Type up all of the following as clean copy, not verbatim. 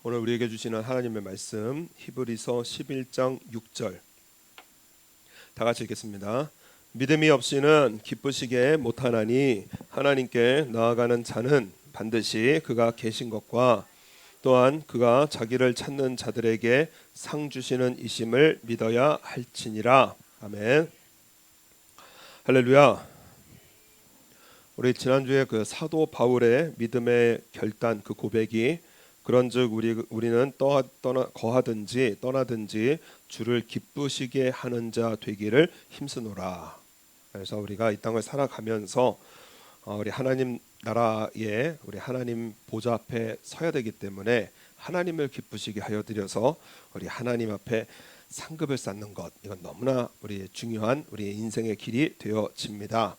오늘 우리에게 주시는 하나님의 말씀 히브리서 11장 6절 다 같이 읽겠습니다. 믿음이 없이는 기쁘시게 못하나니 하나님께 나아가는 자는 반드시 그가 계신 것과 또한 그가 자기를 찾는 자들에게 상 주시는 이심을 믿어야 할지니라. 아멘. 할렐루야. 우리 지난주에 그 사도 바울의 믿음의 결단 그 고백이 그런즉 우리는 거하든지 떠나든지 주를 기쁘시게 하는 자 되기를 힘쓰노라. 그래서 우리가 이 땅을 살아가면서 우리 하나님 나라에 우리 하나님 보좌 앞에 서야 되기 때문에 하나님을 기쁘시게 하여 드려서 우리 하나님 앞에 상급을 쌓는 것, 이건 너무나 우리 중요한 우리 인생의 길이 되어집니다.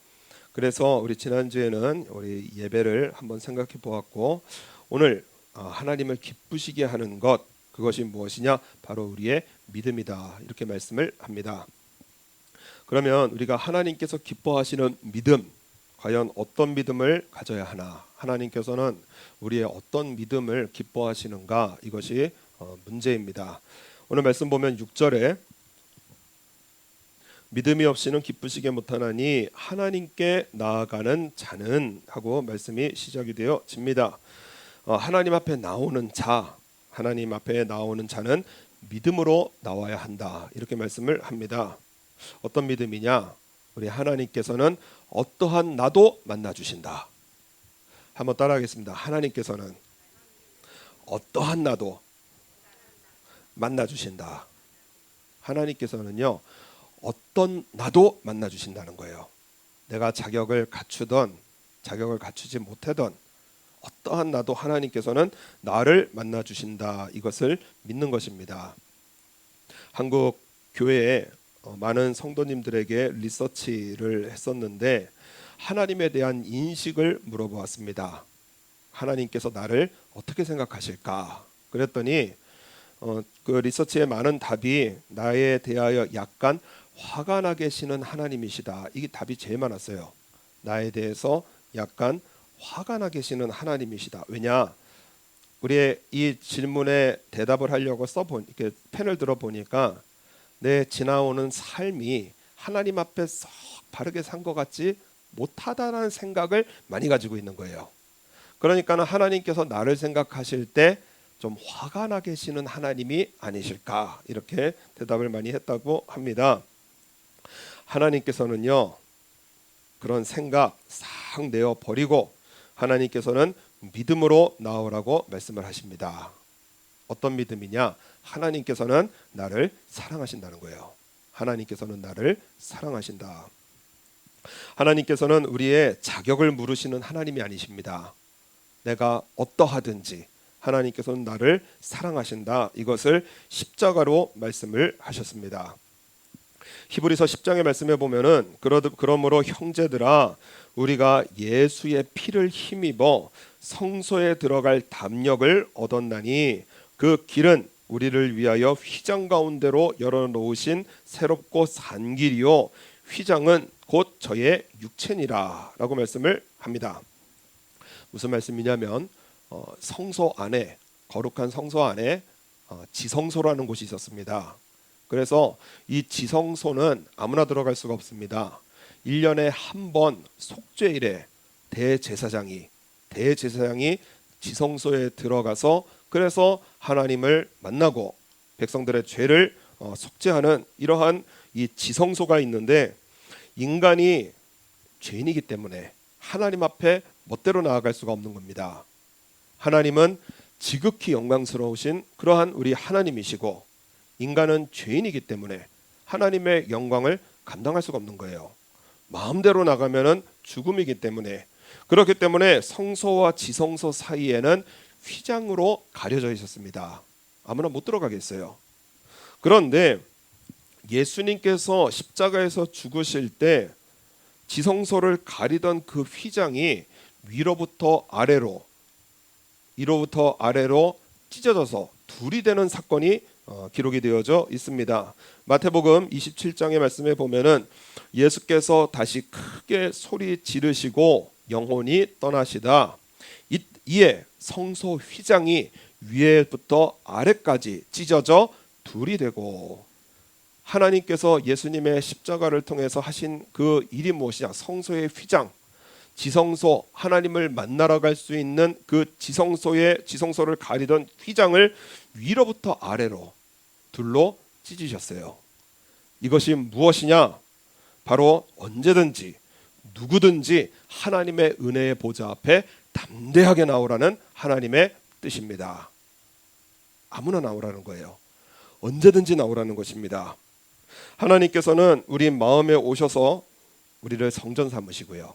그래서 우리 지난주에는 우리 예배를 한번 생각해 보았고, 오늘 하나님을 기쁘시게 하는 것, 그것이 무엇이냐? 바로 우리의 믿음이다, 이렇게 말씀을 합니다. 그러면 우리가 하나님께서 기뻐하시는 믿음, 과연 어떤 믿음을 가져야 하나? 하나님께서는 우리의 어떤 믿음을 기뻐하시는가? 이것이 문제입니다. 오늘 말씀 보면 6절에 믿음이 없이는 기쁘시게 못하나니 하나님께 나아가는 자는 하고 말씀이 시작이 되어집니다. 하나님 앞에 나오는 자, 하나님 앞에 나오는 자는 믿음으로 나와야 한다, 이렇게 말씀을 합니다. 어떤 믿음이냐? 우리 하나님께서는 어떠한 나도 만나주신다. 한번 따라하겠습니다. 하나님께서는 어떠한 나도 만나주신다. 하나님께서는요, 어떤 나도 만나주신다는 거예요. 내가 자격을 갖추던 자격을 갖추지 못하던 어떠한 나도 하나님께서는 나를 만나주신다, 이것을 믿는 것입니다. 한국 교회에 많은 성도님들에게 리서치를 했었는데 하나님에 대한 인식을 물어보았습니다. 하나님께서 나를 어떻게 생각하실까? 그랬더니 그 리서치의 많은 답이 나에 대하여 약간 화가 나 계시는 하나님이시다, 이게 답이 제일 많았어요. 나에 대해서 약간 화가 나 계시는 하나님이시다. 왜냐? 우리의 이 질문에 대답을 하려고 이렇게 펜을 들어 보니까 내 지나오는 삶이 하나님 앞에 썩 바르게 산 것 같지 못하다라는 생각을 많이 가지고 있는 거예요. 그러니까 하나님께서 나를 생각하실 때 좀 화가 나 계시는 하나님이 아니실까, 이렇게 대답을 많이 했다고 합니다. 하나님께서는요, 그런 생각 싹 내어 버리고 하나님께서는 믿음으로 나오라고 말씀을 하십니다. 어떤 믿음이냐? 하나님께서는 나를 사랑하신다는 거예요. 하나님께서는 나를 사랑하신다. 하나님께서는 우리의 자격을 물으시는 하나님이 아니십니다. 내가 어떠하든지 하나님께서는 나를 사랑하신다, 이것을 십자가로 말씀을 하셨습니다. 히브리서 10장의 말씀에 보면은 그러므로 형제들아 우리가 예수의 피를 힘입어 성소에 들어갈 담력을 얻었나니 그 길은 우리를 위하여 휘장 가운데로 열어놓으신 새롭고 산 길이요 휘장은 곧 저의 육체니라, 라고 말씀을 합니다. 무슨 말씀이냐면 성소 안에, 거룩한 성소 안에 지성소라는 곳이 있었습니다. 그래서 이 지성소는 아무나 들어갈 수가 없습니다. 1년에 한 번 속죄일에 대제사장이 지성소에 들어가서 그래서 하나님을 만나고 백성들의 죄를 속죄하는 이러한 이 지성소가 있는데, 인간이 죄인이기 때문에 하나님 앞에 멋대로 나아갈 수가 없는 겁니다. 하나님은 지극히 영광스러우신 그러한 우리 하나님이시고 인간은 죄인이기 때문에 하나님의 영광을 감당할 수가 없는 거예요. 마음대로 나가면은 죽음이기 때문에, 그렇기 때문에 성소와 지성소 사이에는 휘장으로 가려져 있었습니다. 아무나 못 들어가겠어요. 그런데 예수님께서 십자가에서 죽으실 때 지성소를 가리던 그 휘장이 위로부터 아래로 찢어져서 둘이 되는 사건이 기록이 되어져 있습니다. 마태복음 27장의 말씀에 보면은 예수께서 다시 크게 소리 지르시고 영혼이 떠나시다. 이에 성소 휘장이 위에부터 아래까지 찢어져 둘이 되고, 하나님께서 예수님의 십자가를 통해서 하신 그 일이 무엇이냐? 성소의 휘장, 지성소, 하나님을 만나러 갈 수 있는 그 지성소를 가리던 휘장을 위로부터 아래로 둘로 찢으셨어요. 이것이 무엇이냐? 바로 언제든지 누구든지 하나님의 은혜의 보좌 앞에 담대하게 나오라는 하나님의 뜻입니다. 아무나 나오라는 거예요. 언제든지 나오라는 것입니다. 하나님께서는 우리 마음에 오셔서 우리를 성전 삼으시고요.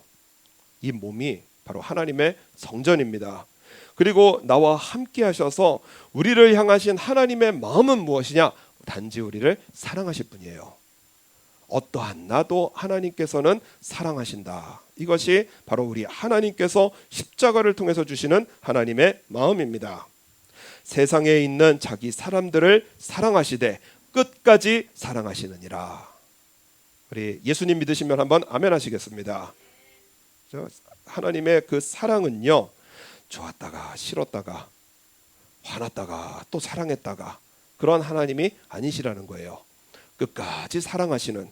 이 몸이 바로 하나님의 성전입니다. 그리고 나와 함께 하셔서 우리를 향하신 하나님의 마음은 무엇이냐? 단지 우리를 사랑하실 뿐이에요. 어떠한 나도 하나님께서는 사랑하신다. 이것이 바로 우리 하나님께서 십자가를 통해서 주시는 하나님의 마음입니다. 세상에 있는 자기 사람들을 사랑하시되 끝까지 사랑하시느니라. 우리 예수님 믿으시면 한번 아멘 하시겠습니다. 하나님의 그 사랑은요, 좋았다가 싫었다가 화났다가 또 사랑했다가 그런 하나님이 아니시라는 거예요. 끝까지 사랑하시는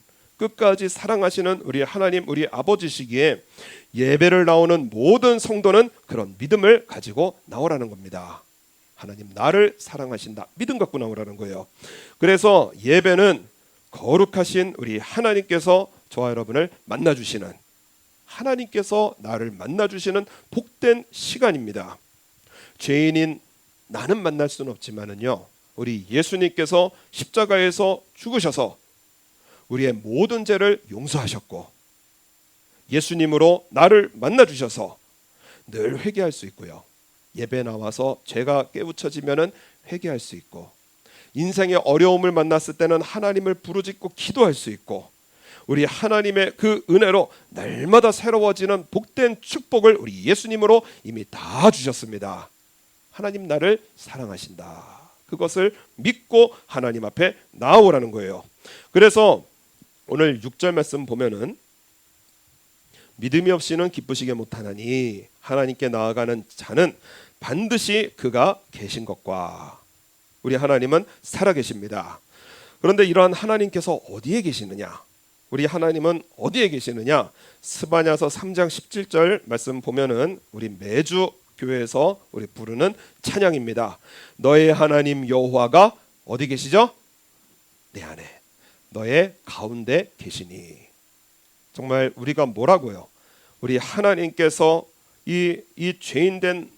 우리 하나님, 우리 아버지시기에 예배를 나오는 모든 성도는 그런 믿음을 가지고 나오라는 겁니다. 하나님 나를 사랑하신다, 믿음 갖고 나오라는 거예요. 그래서 예배는 거룩하신 우리 하나님께서 저와 여러분을 만나주시는, 하나님께서 나를 만나주시는 복된 시간입니다. 죄인인 나는 만날 수는 없지만은요, 우리 예수님께서 십자가에서 죽으셔서 우리의 모든 죄를 용서하셨고 예수님으로 나를 만나주셔서 늘 회개할 수 있고요, 예배 나와서 죄가 깨우쳐지면은 회개할 수 있고, 인생의 어려움을 만났을 때는 하나님을 부르짖고 기도할 수 있고, 우리 하나님의 그 은혜로 날마다 새로워지는 복된 축복을 우리 예수님으로 이미 다 주셨습니다. 하나님 나를 사랑하신다. 그것을 믿고 하나님 앞에 나오라는 거예요. 그래서 오늘 6절 말씀 보면은 믿음이 없이는 기쁘시게 못하나니 하나님께 나아가는 자는 반드시 그가 계신 것과, 우리 하나님은 살아계십니다. 그런데 이러한 하나님께서 어디에 계시느냐? 우리 하나님은 어디에 계시느냐? 스바냐서 3장 17절 말씀 보면은 우리 매주 교회에서 우리 부르는 찬양입니다. 너의 하나님 여호와가 어디 계시죠? 내 안에, 너의 가운데 계시니. 정말 우리가 뭐라고요? 우리 하나님께서 이 죄인된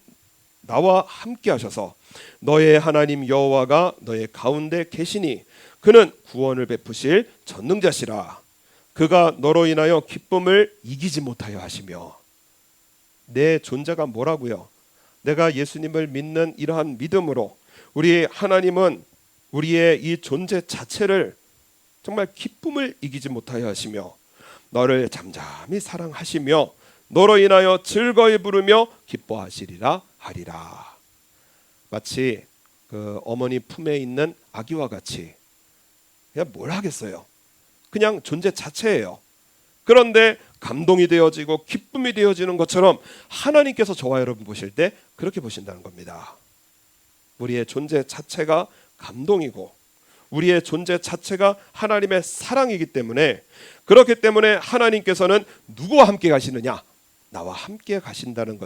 나와 함께 하셔서 너의 하나님 여호와가 너의 가운데 계시니 그는 구원을 베푸실 전능자시라. 그가 너로 인하여 기쁨을 이기지 못하여 하시며. 내 존재가 뭐라고요? 내가 예수님을 믿는 이러한 믿음으로 우리 하나님은 우리의 이 존재 자체를 정말 기쁨을 이기지 못하여 하시며 너를 잠잠히 사랑하시며 너로 인하여 즐거이 부르며 기뻐하시리라 하리라. 마치 그 어머니 품에 있는 아기와 같이 그냥 뭘 하겠어요? 그냥 존재 자체예요. 그런데 감동이 되어지고 기쁨이 되어지는 것처럼 하나님께서 저와 여러분 보실 때 그렇게 보신다는 겁니다. 우리의 존재 자체가 감동이고 우리의 존재 자체가 하나님의 사랑이기 때문에, 그렇기 때문에 하나님께서는 누구와 함께 가시느냐? 나와 함께 계신다는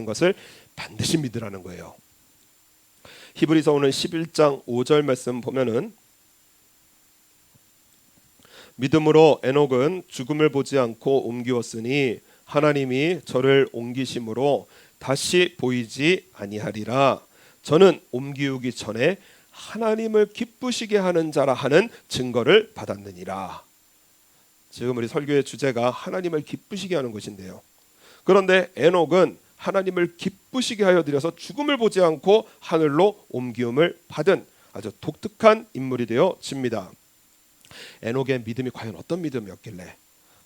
것을 반드시 믿으라는 거예요. 히브리서 오늘 11장 5절 말씀 보면은 믿음으로 에녹은 죽음을 보지 않고 옮기었으니 하나님이 저를 옮기심으로 다시 보이지 아니하리라. 저는 옮기우기 전에 하나님을 기쁘시게 하는 자라 하는 증거를 받았느니라. 지금 우리 설교의 주제가 하나님을 기쁘시게 하는 것인데요. 그런데 에녹은 하나님을 기쁘시게 하여 드려서 죽음을 보지 않고 하늘로 옮기움을 받은 아주 독특한 인물이 되어집니다. 에녹의 믿음이 과연 어떤 믿음이었길래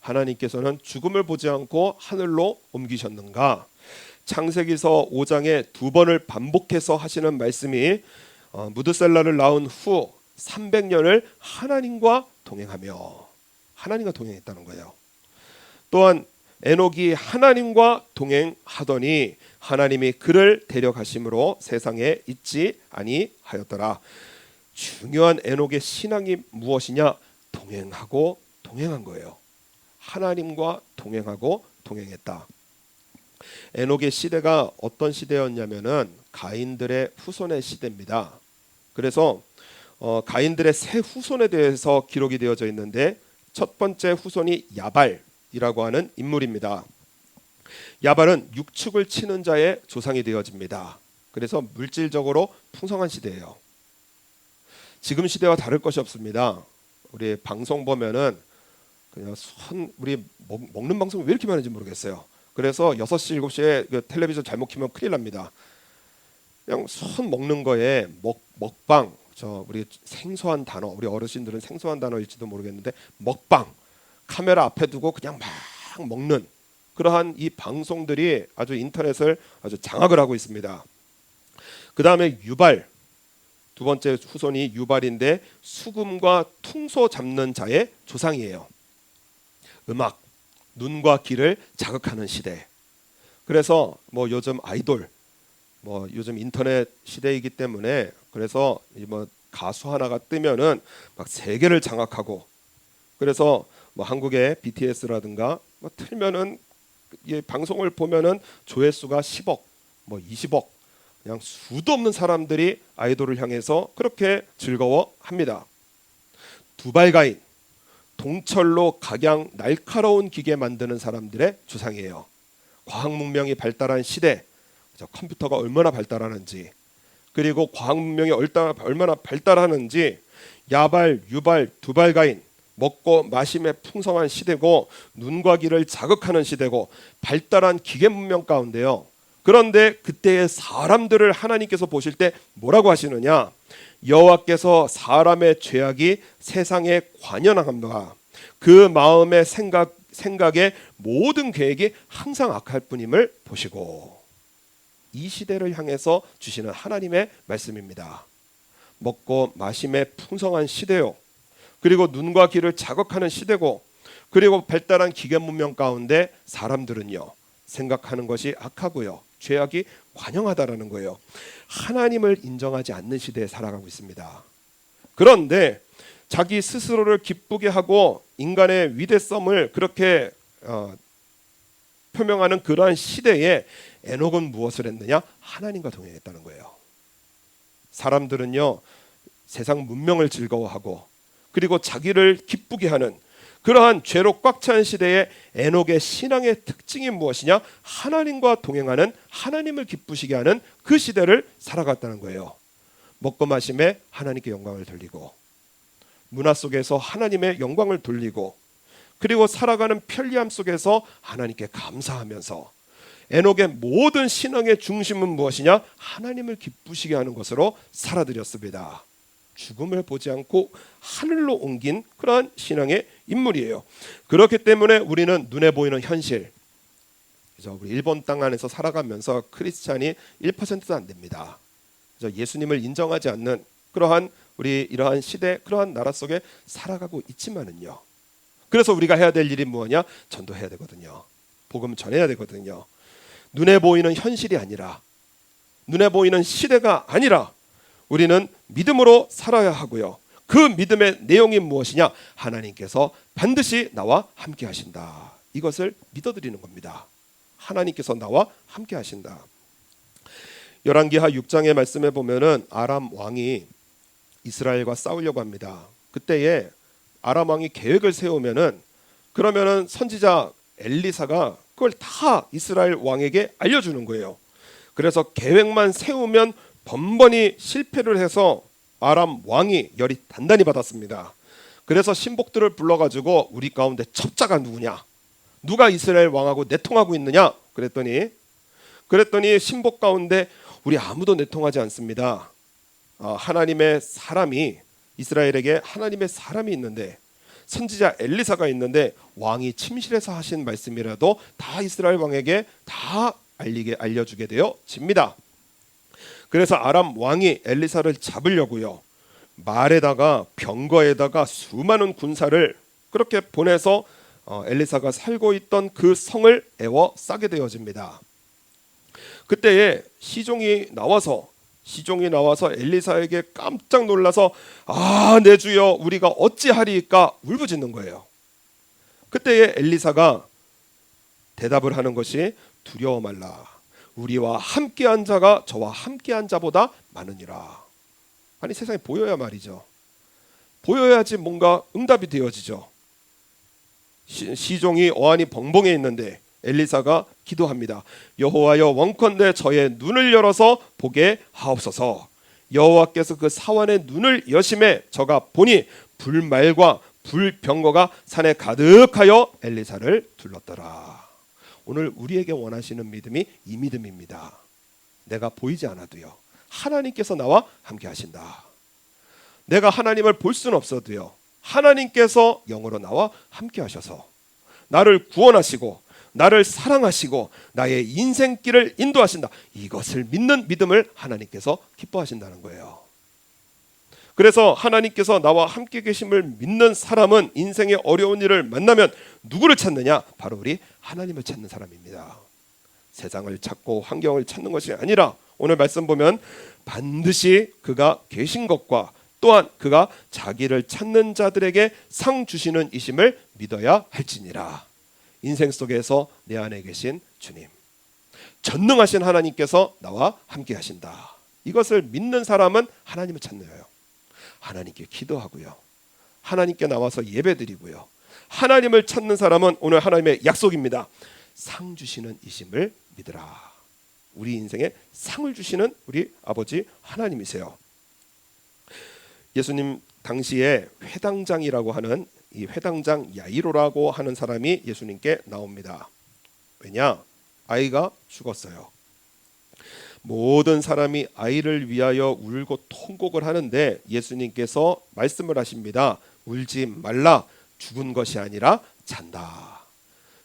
하나님께서는 죽음을 보지 않고 하늘로 옮기셨는가? 창세기서 5장에 2번을 반복해서 하시는 말씀이 무드셀라를 낳은 후 300년을 하나님과 동행했다는 거예요. 또한 에녹이 하나님과 동행하더니 하나님이 그를 데려가심으로 세상에 있지 아니하였더라. 중요한 에녹의 신앙이 무엇이냐? 동행하고 동행한 거예요. 하나님과 동행하고 동행했다. 에녹의 시대가 어떤 시대였냐면은 가인들의 후손의 시대입니다. 그래서 가인들의 세 후손에 대해서 기록이 되어져 있는데 첫 번째 후손이 야발이라고 하는 인물입니다. 야발은 육축을 치는 자의 조상이 되어집니다. 그래서 물질적으로 풍성한 시대예요. 지금 시대와 다를 것이 없습니다. 우리 방송 보면은 그냥 우리 먹는 방송이 왜 이렇게 많은지 모르겠어요. 그래서 6시 7시에 그 텔레비전 잘못 켜면 큰일 납니다. 그냥 손 먹는 거에 먹방, 우리 생소한 단어, 우리 어르신들은 생소한 단어일지도 모르겠는데 먹방, 카메라 앞에 두고 그냥 막 먹는 그러한 이 방송들이 아주 인터넷을 아주 장악을 하고 있습니다. 그 다음에 유발, 두 번째 후손이 유발인데 수금과 퉁소 잡는 자의 조상이에요. 음악, 눈과 귀를 자극하는 시대. 그래서 뭐 요즘 아이돌, 뭐 요즘 인터넷 시대이기 때문에 그래서 뭐 가수 하나가 뜨면은 막 세계를 장악하고, 그래서 뭐 한국의 BTS라든가 뭐 틀면은 이 방송을 보면은 조회수가 10억, 뭐 20억, 그냥 수도 없는 사람들이 아이돌을 향해서 그렇게 즐거워합니다. 두발가인, 동철로 각양 날카로운 기계 만드는 사람들의 조상이에요. 과학 문명이 발달한 시대, 컴퓨터가 얼마나 발달하는지, 그리고 과학 문명이 얼마나 발달하는지, 야발, 유발, 두발가인, 먹고 마심에 풍성한 시대고 눈과 귀를 자극하는 시대고 발달한 기계 문명 가운데요. 그런데 그때의 사람들을 하나님께서 보실 때 뭐라고 하시느냐? 여호와께서 사람의 죄악이 세상에 관연함과 그 마음의 생각의 모든 계획이 항상 악할 뿐임을 보시고, 이 시대를 향해서 주시는 하나님의 말씀입니다. 먹고 마심에 풍성한 시대요, 그리고 눈과 귀를 자극하는 시대고, 그리고 발달한 기계 문명 가운데 사람들은요 생각하는 것이 악하고요 죄악이 관영하다라는 거예요. 하나님을 인정하지 않는 시대에 살아가고 있습니다. 그런데 자기 스스로를 기쁘게 하고 인간의 위대성을 그렇게 표명하는 그러한 시대에 에녹은 무엇을 했느냐? 하나님과 동행했다는 거예요. 사람들은요 세상 문명을 즐거워하고 그리고 자기를 기쁘게 하는 그러한 죄로 꽉 찬 시대에 에녹의 신앙의 특징이 무엇이냐? 하나님과 동행하는, 하나님을 기쁘시게 하는 그 시대를 살아갔다는 거예요. 먹고 마심에 하나님께 영광을 돌리고, 문화 속에서 하나님의 영광을 돌리고, 그리고 살아가는 편리함 속에서 하나님께 감사하면서, 에녹의 모든 신앙의 중심은 무엇이냐? 하나님을 기쁘시게 하는 것으로 살아들였습니다. 죽음을 보지 않고 하늘로 옮긴 그러한 신앙의 인물이에요. 그렇기 때문에 우리는 눈에 보이는 현실, 그래서 우리 일본 땅 안에서 살아가면서 크리스찬이 1%도 안 됩니다. 그래서 예수님을 인정하지 않는 그러한 우리 이러한 시대, 그러한 나라 속에 살아가고 있지만은요. 그래서 우리가 해야 될 일이 뭐냐? 전도해야 되거든요. 복음 전해야 되거든요. 눈에 보이는 현실이 아니라, 눈에 보이는 시대가 아니라 우리는 믿음으로 살아야 하고요. 그 믿음의 내용이 무엇이냐? 하나님께서 반드시 나와 함께 하신다. 이것을 믿어드리는 겁니다. 하나님께서 나와 함께 하신다. 열왕기하 6장의 말씀에 보면은 아람 왕이 이스라엘과 싸우려고 합니다. 그때에 아람 왕이 계획을 세우면은 그러면은 선지자 엘리사가 그걸 다 이스라엘 왕에게 알려주는 거예요. 그래서 계획만 세우면 번번이 실패를 해서 아람 왕이 열이 단단히 받았습니다. 그래서 신복들을 불러가지고 우리 가운데 첩자가 누구냐? 누가 이스라엘 왕하고 내통하고 있느냐? 그랬더니 신복 가운데 우리 아무도 내통하지 않습니다. 하나님의 사람이, 이스라엘에게 하나님의 사람이 있는데, 선지자 엘리사가 있는데 왕이 침실에서 하신 말씀이라도 다 이스라엘 왕에게 다 알려주게 되어집니다. 그래서 아람 왕이 엘리사를 잡으려고요, 말에다가 병거에다가 수많은 군사를 그렇게 보내서 엘리사가 살고 있던 그 성을 에워싸게 되어집니다. 그때에 시종이 나와서 엘리사에게 깜짝 놀라서 내 주여 우리가 어찌하리이까 울부짖는 거예요. 그때에 엘리사가 대답을 하는 것이 두려워 말라. 우리와 함께한 자가 저와 함께한 자보다 많으니라. 아니 세상에 보여야 말이죠. 보여야지 뭔가 응답이 되어지죠. 시종이 어안이 벙벙해 있는데 엘리사가 기도합니다. 여호와여 원컨대 저의 눈을 열어서 보게 하옵소서. 여호와께서 그 사환의 눈을 여심해 저가 보니 불말과 불병거가 산에 가득하여 엘리사를 둘렀더라. 오늘 우리에게 원하시는 믿음이 이 믿음입니다. 내가 보이지 않아도요, 하나님께서 나와 함께 하신다. 내가 하나님을 볼 수는 없어도요, 하나님께서 영으로 나와 함께 하셔서 나를 구원하시고 나를 사랑하시고 나의 인생길을 인도하신다. 이것을 믿는 믿음을 하나님께서 기뻐하신다는 거예요. 그래서 하나님께서 나와 함께 계심을 믿는 사람은 인생의 어려운 일을 만나면 누구를 찾느냐? 바로 우리 하나님을 찾는 사람입니다. 세상을 찾고 환경을 찾는 것이 아니라 오늘 말씀 보면 반드시 그가 계신 것과 또한 그가 자기를 찾는 자들에게 상 주시는 이심을 믿어야 할지니라. 인생 속에서 내 안에 계신 주님, 전능하신 하나님께서 나와 함께 하신다. 이것을 믿는 사람은 하나님을 찾는 거예요. 하나님께 기도하고요, 하나님께 나와서 예배드리고요, 하나님을 찾는 사람은 오늘 하나님의 약속입니다. 상 주시는 이심을 믿으라. 우리 인생에 상을 주시는 우리 아버지 하나님이세요. 예수님 당시에 회당장이라고 하는 이 회당장 야이로라고 하는 사람이 예수님께 나옵니다. 왜냐? 아이가 죽었어요. 모든 사람이 아이를 위하여 울고 통곡을 하는데 예수님께서 말씀을 하십니다. 울지 말라. 죽은 것이 아니라 잔다.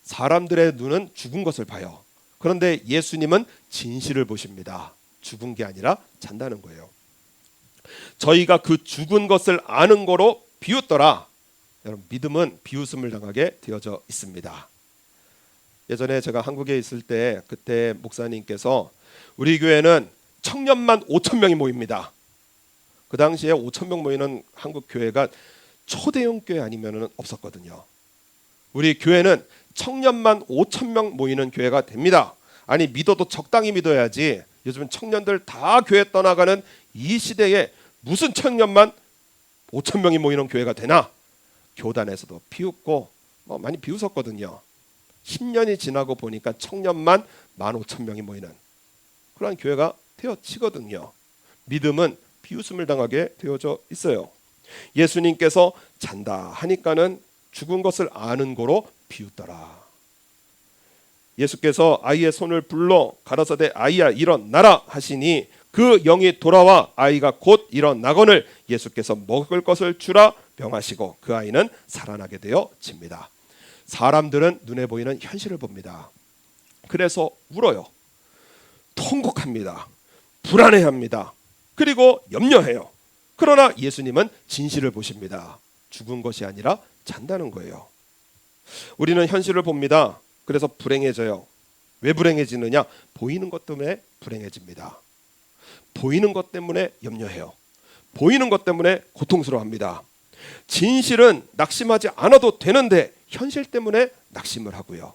사람들의 눈은 죽은 것을 봐요. 그런데 예수님은 진실을 보십니다. 죽은 게 아니라 잔다는 거예요. 저희가 그 죽은 것을 아는 거로 비웃더라. 여러분, 믿음은 비웃음을 당하게 되어져 있습니다. 예전에 제가 한국에 있을 때 그때 목사님께서 우리 교회는 청년만 5,000명이 모입니다. 그 당시에 5,000명 모이는 한국 교회가 초대형 교회 아니면 없었거든요. 우리 교회는 청년만 5,000명 모이는 교회가 됩니다. 아니 믿어도 적당히 믿어야지. 요즘 청년들 다 교회 떠나가는 이 시대에 무슨 청년만 5,000명이 모이는 교회가 되나? 교단에서도 비웃고 많이 비웃었거든요. 10년이 지나고 보니까 청년만 15,000명이 모이는 그런 교회가 되어지거든요. 믿음은 비웃음을 당하게 되어져 있어요. 예수님께서 잔다 하니까는 죽은 것을 아는 거로 비웃더라. 예수께서 아이의 손을 불러 가라사대 아이야 일어나라 하시니 그 영이 돌아와 아이가 곧 일어나거늘 예수께서 먹을 것을 주라 명하시고 그 아이는 살아나게 되어집니다. 사람들은 눈에 보이는 현실을 봅니다. 그래서 울어요. 통곡합니다. 불안해합니다. 그리고 염려해요. 그러나 예수님은 진실을 보십니다. 죽은 것이 아니라 잔다는 거예요. 우리는 현실을 봅니다. 그래서 불행해져요. 왜 불행해지느냐? 보이는 것 때문에 불행해집니다. 보이는 것 때문에 염려해요. 보이는 것 때문에 고통스러워합니다. 진실은 낙심하지 않아도 되는데 현실 때문에 낙심을 하고요.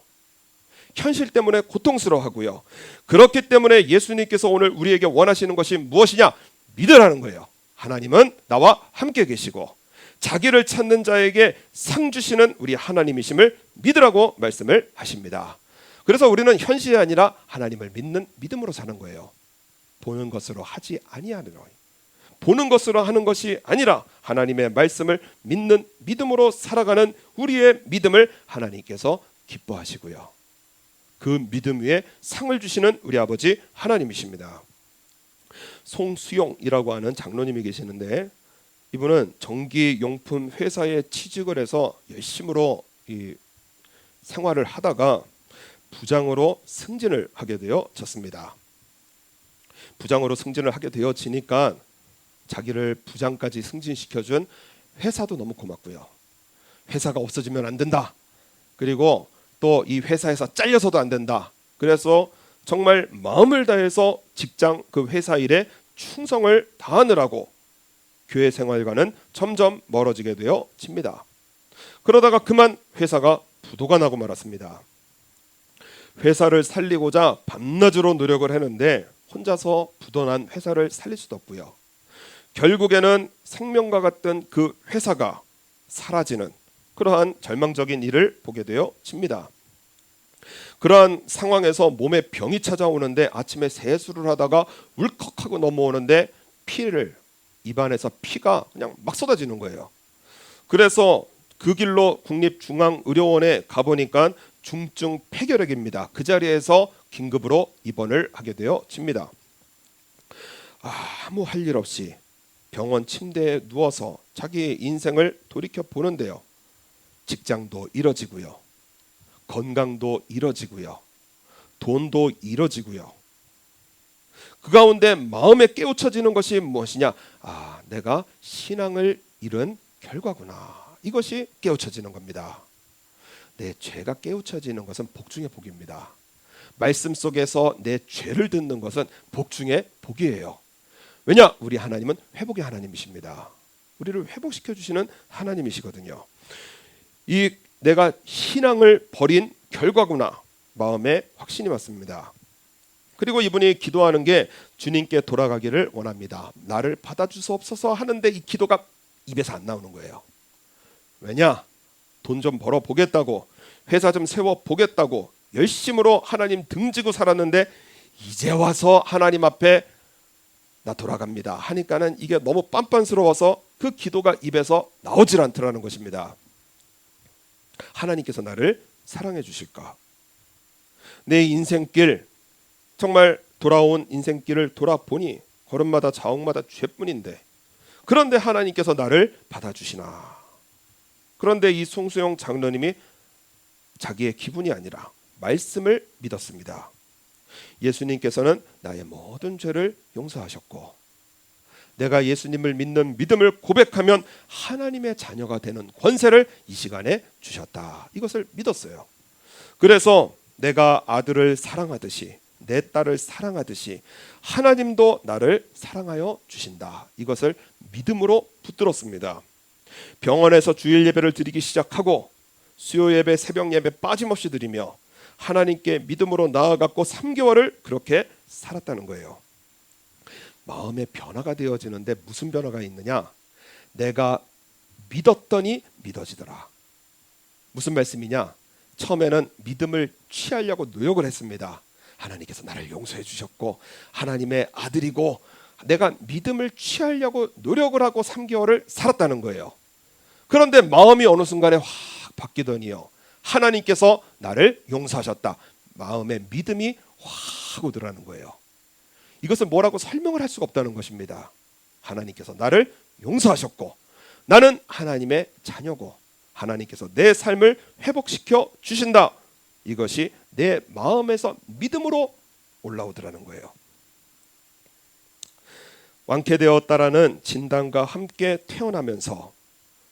현실 때문에 고통스러워하고요. 그렇기 때문에 예수님께서 오늘 우리에게 원하시는 것이 무엇이냐? 믿으라는 거예요. 하나님은 나와 함께 계시고 자기를 찾는 자에게 상 주시는 우리 하나님이심을 믿으라고 말씀을 하십니다. 그래서 우리는 현실이 아니라 하나님을 믿는 믿음으로 사는 거예요. 보는 것으로 하지 아니하는 거예요. 보는 것으로 하는 것이 아니라 하나님의 말씀을 믿는 믿음으로 살아가는 우리의 믿음을 하나님께서 기뻐하시고요. 그 믿음 위에 상을 주시는 우리 아버지 하나님이십니다. 송수용이라고 하는 장로님이 계시는데 이분은 전기용품 회사에 취직을 해서 열심으로 이 생활을 하다가 부장으로 승진을 하게 되어졌습니다. 부장으로 승진을 하게 되어지니까 자기를 부장까지 승진시켜준 회사도 너무 고맙고요. 회사가 없어지면 안 된다. 그리고 또 이 회사에서 잘려서도 안 된다. 그래서 정말 마음을 다해서 직장 그 회사 일에 충성을 다하느라고 교회 생활과는 점점 멀어지게 되어집니다. 그러다가 그만 회사가 부도가 나고 말았습니다. 회사를 살리고자 밤낮으로 노력을 했는데 혼자서 부도난 회사를 살릴 수도 없고요. 결국에는 생명과 같던 그 회사가 사라지는 그러한 절망적인 일을 보게 되어집니다. 그러한 상황에서 몸에 병이 찾아오는데 아침에 세수를 하다가 울컥하고 넘어오는데 입안에서 피가 그냥 막 쏟아지는 거예요. 그래서 그 길로 국립중앙의료원에 가보니까 중증 폐결핵입니다. 그 자리에서 긴급으로 입원을 하게 되어집니다. 아무 할 일 없이 병원 침대에 누워서 자기의 인생을 돌이켜 보는데요. 직장도 잃어지고요. 건강도 잃어지고요. 돈도 잃어지고요. 그 가운데 마음에 깨우쳐지는 것이 무엇이냐? 내가 신앙을 잃은 결과구나. 이것이 깨우쳐지는 겁니다. 내 죄가 깨우쳐지는 것은 복 중의 복입니다. 말씀 속에서 내 죄를 듣는 것은 복 중의 복이에요. 왜냐? 우리 하나님은 회복의 하나님이십니다. 우리를 회복시켜 주시는 하나님이시거든요. 이 내가 신앙을 버린 결과구나. 마음에 확신이 왔습니다. 그리고 이분이 기도하는 게 주님께 돌아가기를 원합니다. 나를 받아주소서 하는데 이 기도가 입에서 안 나오는 거예요. 왜냐? 돈 좀 벌어 보겠다고, 회사 좀 세워 보겠다고 열심으로 하나님 등지고 살았는데 이제 와서 하나님 앞에 나 돌아갑니다 하니까는 이게 너무 빤빤스러워서 그 기도가 입에서 나오질 않더라는 것입니다. 하나님께서 나를 사랑해 주실까? 내 인생길, 정말 돌아온 인생길을 돌아보니 걸음마다 자옥마다 죄뿐인데, 그런데 하나님께서 나를 받아주시나? 그런데 이 송수영 장로님이 자기의 기분이 아니라 말씀을 믿었습니다. 예수님께서는 나의 모든 죄를 용서하셨고, 내가 예수님을 믿는 믿음을 고백하면 하나님의 자녀가 되는 권세를 이 시간에 주셨다. 이것을 믿었어요. 그래서 내가 아들을 사랑하듯이, 내 딸을 사랑하듯이 하나님도 나를 사랑하여 주신다. 이것을 믿음으로 붙들었습니다. 병원에서 주일 예배를 드리기 시작하고 수요 예배, 새벽 예배 빠짐없이 드리며 하나님께 믿음으로 나아갔고 3개월을 그렇게 살았다는 거예요. 마음의 변화가 되어지는데 무슨 변화가 있느냐? 내가 믿었더니 믿어지더라. 무슨 말씀이냐? 처음에는 믿음을 취하려고 노력을 했습니다. 하나님께서 나를 용서해 주셨고 하나님의 아들이고 내가 믿음을 취하려고 노력을 하고 3개월을 살았다는 거예요. 그런데 마음이 어느 순간에 확 바뀌더니요, 하나님께서 나를 용서하셨다. 마음의 믿음이 확 오더라는 거예요. 이것을 뭐라고 설명을 할 수가 없다는 것입니다. 하나님께서 나를 용서하셨고 나는 하나님의 자녀고 하나님께서 내 삶을 회복시켜 주신다. 이것이 내 마음에서 믿음으로 올라오더라는 거예요. 완쾌되었다라는 진단과 함께 태어나면서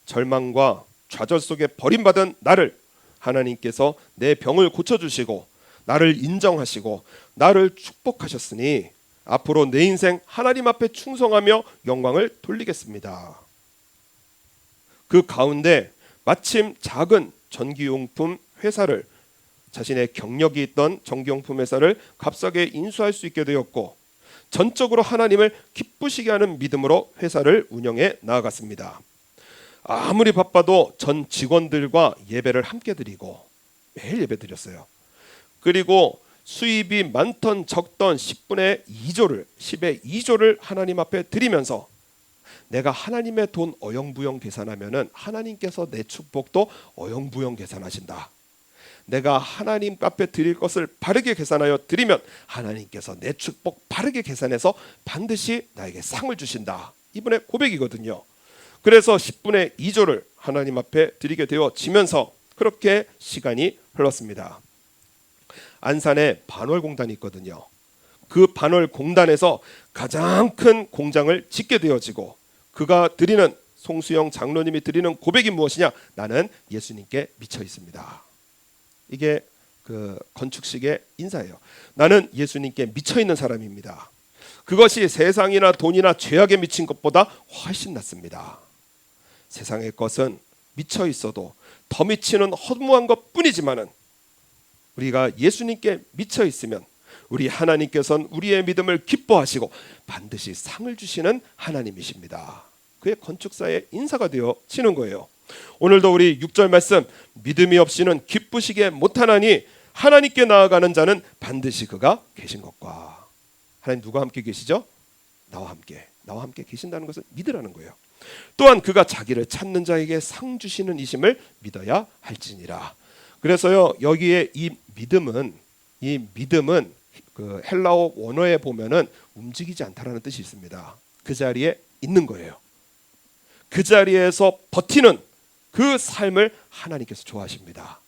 절망과 좌절 속에 버림받은 나를 하나님께서 내 병을 고쳐주시고 나를 인정하시고 나를 축복하셨으니 앞으로 내 인생 하나님 앞에 충성하며 영광을 돌리겠습니다. 그 가운데 마침 작은 전기용품 회사를, 자신의 경력이 있던 전기용품 회사를 값싸게 인수할 수 있게 되었고 전적으로 하나님을 기쁘시게 하는 믿음으로 회사를 운영해 나아갔습니다. 아무리 바빠도 전 직원들과 예배를 함께 드리고 매일 예배 드렸어요. 그리고 수입이 많던 적던 10분의 2조를 하나님 앞에 드리면서 내가 하나님의 돈 어영부영 계산하면은 하나님께서 내 축복도 어영부영 계산하신다. 내가 하나님 앞에 드릴 것을 바르게 계산하여 드리면 하나님께서 내 축복 바르게 계산해서 반드시 나에게 상을 주신다. 이분의 고백이거든요. 그래서 10분의 2조를 하나님 앞에 드리게 되어지면서 그렇게 시간이 흘렀습니다. 안산에 반월공단이 있거든요. 그 반월공단에서 가장 큰 공장을 짓게 되어지고 그가 드리는, 송수영 장로님이 드리는 고백이 무엇이냐? 나는 예수님께 미쳐 있습니다. 이게 그 건축식의 인사예요. 나는 예수님께 미쳐 있는 사람입니다. 그것이 세상이나 돈이나 죄악에 미친 것보다 훨씬 낫습니다. 세상의 것은 미쳐 있어도 더 미치는 허무한 것뿐이지만은 우리가 예수님께 미쳐 있으면 우리 하나님께서는 우리의 믿음을 기뻐하시고 반드시 상을 주시는 하나님이십니다. 그의 건축사의 인사가 되어지는 거예요. 오늘도 우리 6절 말씀, 믿음이 없이는 기쁘시게 못하나니 하나님께 나아가는 자는 반드시 그가 계신 것과. 하나님 누가 함께 계시죠? 나와 함께 계신다는 것을 믿으라는 거예요. 또한 그가 자기를 찾는 자에게 상 주시는 이심을 믿어야 할지니라. 그래서요, 여기에 이 믿음은 그 헬라어 원어에 보면은 움직이지 않다라는 뜻이 있습니다. 그 자리에 있는 거예요. 그 자리에서 버티는 그 삶을 하나님께서 좋아하십니다.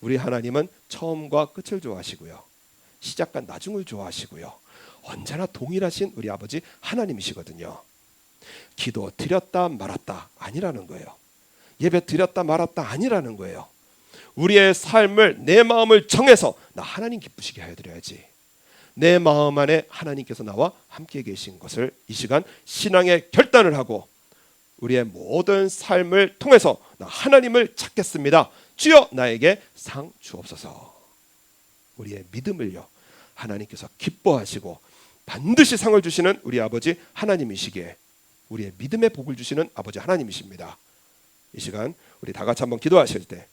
우리 하나님은 처음과 끝을 좋아하시고요, 시작과 나중을 좋아하시고요, 언제나 동일하신 우리 아버지 하나님이시거든요. 기도 드렸다 말았다 아니라는 거예요. 예배 드렸다 말았다 아니라는 거예요. 우리의 삶을, 내 마음을 정해서 나 하나님 기쁘시게 해드려야지, 내 마음 안에 하나님께서 나와 함께 계신 것을 이 시간 신앙의 결단을 하고 우리의 모든 삶을 통해서 나 하나님을 찾겠습니다. 주여 나에게 상 주옵소서. 우리의 믿음을요, 하나님께서 기뻐하시고 반드시 상을 주시는 우리 아버지 하나님이시기에 우리의 믿음의 복을 주시는 아버지 하나님이십니다. 이 시간 우리 다 같이 한번 기도하실 때